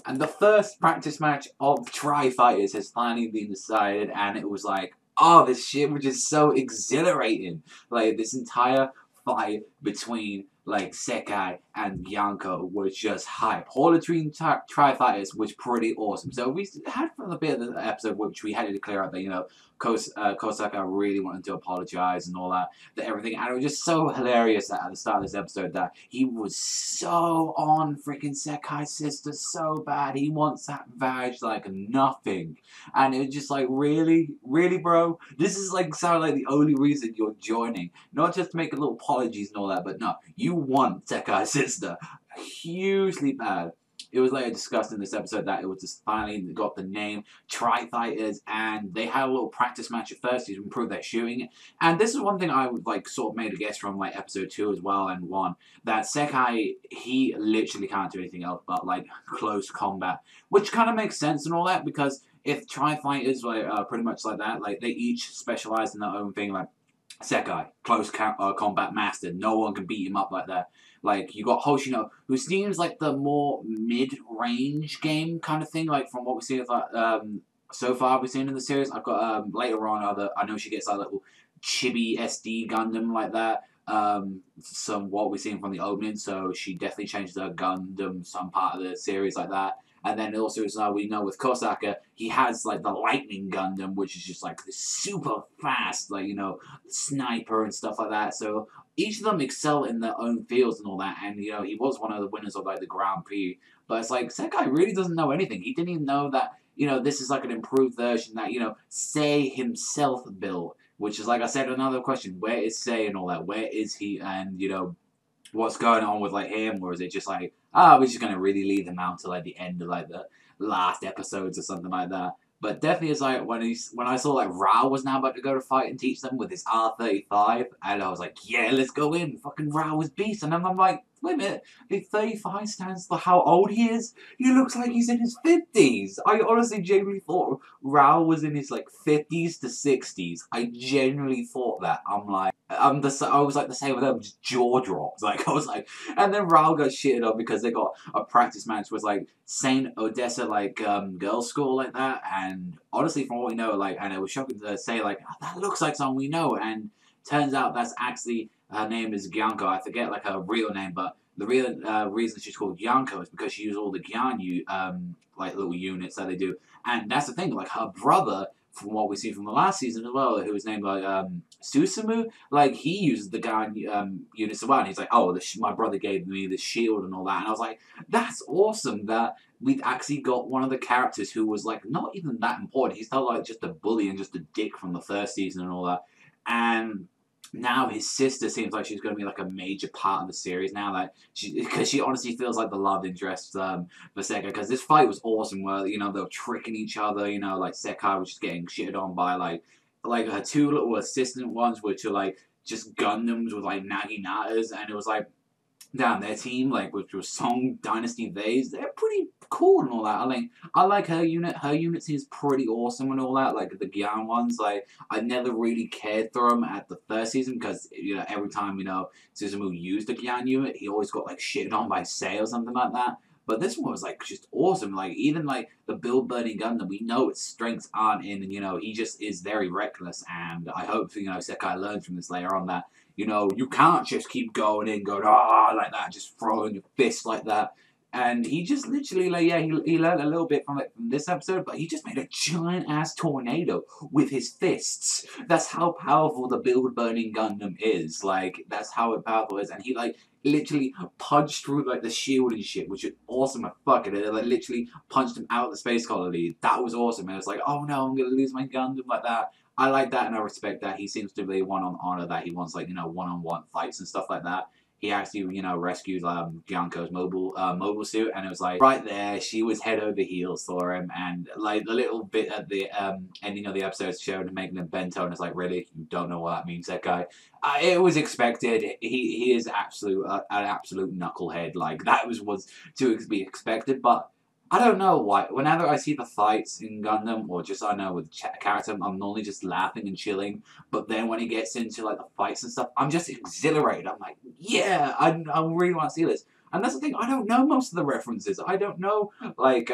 And the first practice match of Try Fighters has finally been decided, and it was like, oh, this shit was just so exhilarating. Like, this entire fight between, like, Sekai and Gyanko was just hype. All the Try Fighters was pretty awesome. So we had a bit of the episode which we had to clear up that, you know, Kosaka really wanted to apologize and all that everything, and it was just so hilarious that at the start of this episode that he was so on freaking Sekai's sister so bad. He wants that badge like nothing, and it was just like, really, bro, this is like sound like the only reason you're joining, not just to make a little apologies and all that, but no, you want Sekai's sister hugely bad. It was later discussed in this episode that it was just finally got the name Try Fighters, and they had a little practice match at first to improve their shooting. And this is one thing I would like sort of made a guess from like episode 2 as well and 1, that Sekai, he literally can't do anything else but like close combat, which kind of makes sense and all that, because if Try Fighters were pretty much like that, like they each specialize in their own thing, like Sekai, close combat master, no one can beat him up like that. Like, you got Hoshino, who seems like the more mid-range game kind of thing, like, from what we've seen so far we've seen in the series. I've got, later on, I know she gets a little chibi SD Gundam like that, what we've seen from the opening, so she definitely changed her Gundam some part of the series like that. And then also, as we know with Kosaka, he has, like, the Lightning Gundam, which is just, like, this super fast, like, you know, sniper and stuff like that. So each of them excel in their own fields and all that. And, you know, he was one of the winners of, like, the Grand Prix. But it's like, Sekai really doesn't know anything. He didn't even know that, you know, this is, like, an improved version that, you know, Sei himself built. Which is, like I said, another question. Where is Sei and all that? Where is he? And, you know, what's going on with like him, or is it just like, we're just gonna really leave him out to like the end of like the last episodes or something like that? But definitely, it's like when I saw like Rao was now about to go to fight and teach them with his R35, and I was like, yeah, let's go in. Fucking Rao was beast, and then I'm like, wait a minute, the 35 stands for how old he is. He looks like he's in his 50s. I honestly genuinely thought Rao was in his like 50s to 60s. I genuinely thought that. I was like the same with them, just jaw dropped. Like, I was like, and then Rao got shitted on because they got a practice match with like Saint Odessa, like, girls' school like that. And honestly, from what we know, like, and it was shocking to say, like, oh, that looks like someone we know. And turns out that's actually, her name is Gyanko. I forget like her real name, but the real reason she's called Gyanko is because she uses all the Gyan, like little units that they do. And that's the thing, like her brother, from what we see from the last season as well, who was named like Susumu, like he uses the Gyan units as well, and he's like, oh, my brother gave me the shield and all that, and I was like, that's awesome that we've actually got one of the characters who was like not even that important. He's still like just a bully and just a dick from the first season and all that, and now his sister seems like she's going to be like a major part of the series now, that because she honestly feels like the love interest for Sekai, because this fight was awesome where, you know, they were tricking each other, you know, like Sekai was just getting shitted on by like her two little assistant ones, which are like just Gundams with like Naginatas, and it was like, damn, their team, like, which was Song Dynasty Vase, they're pretty cool and all that. I like her unit. Her unit seems pretty awesome and all that. Like, the Gyan ones, like, I never really cared for them at the first season because, you know, every time, you know, Susumu used a Gyan unit, he always got, like, shitted on by Sei or something like that. But this one was, like, just awesome. Like, even, like, the Build Burning Gundam, we know its strengths aren't in, and, you know, he just is very reckless. And I hope, you know, Sekai learns from this later on that, you know, you can't just keep going in, going, like that, just throwing your fist like that. And he just literally, like, yeah, he learned a little bit from it from this episode, but he just made a giant-ass tornado with his fists. That's how powerful the Build Burning Gundam is. Like, that's how powerful it is. And he, like, literally punched through, like, the shield and shit, which is awesome as fuck. And it, like, literally punched him out of the space colony. That was awesome. And it was like, oh, no, I'm going to lose my Gundam like that. I like that and I respect that. He seems to be one on honor, that he wants, like, you know, one-on-one fights and stuff like that. He actually, you know, rescued Gyanko's mobile suit, and it was like right there, she was head over heels for him, and like the little bit at the ending of the episode showed him making a bento, and it's like, really, you don't know what that means, that guy. It was expected. He is an absolute knucklehead. Like, that was to be expected, but I don't know why. Whenever I see the fights in Gundam, or just, I know, with character, I'm normally just laughing and chilling. But then when he gets into, like, the fights and stuff, I'm just exhilarated. I'm like, yeah, I really want to see this. And that's the thing, I don't know most of the references. I don't know, like,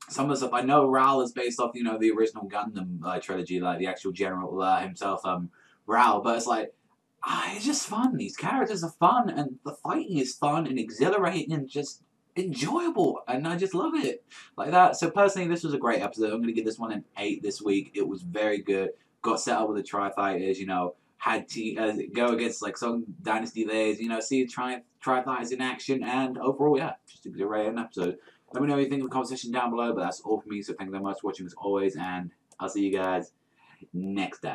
some of the stuff. I know Ral is based off, you know, the original Gundam trilogy, like the actual general himself, Ral. But it's like, it's just fun. These characters are fun, and the fighting is fun and exhilarating and just enjoyable, and I just love it like that. So personally, this was a great episode. I'm going to give this one an 8 this week. It was very good. Got set up with the Try Fighters, you know, had to go against like some Dynasty layers, you know, see the Try Fighters in action, and overall, yeah, just a great episode. Let me know what you think in the comment section down below, but that's all for me, so thank you very much for watching as always, and I'll see you guys next time.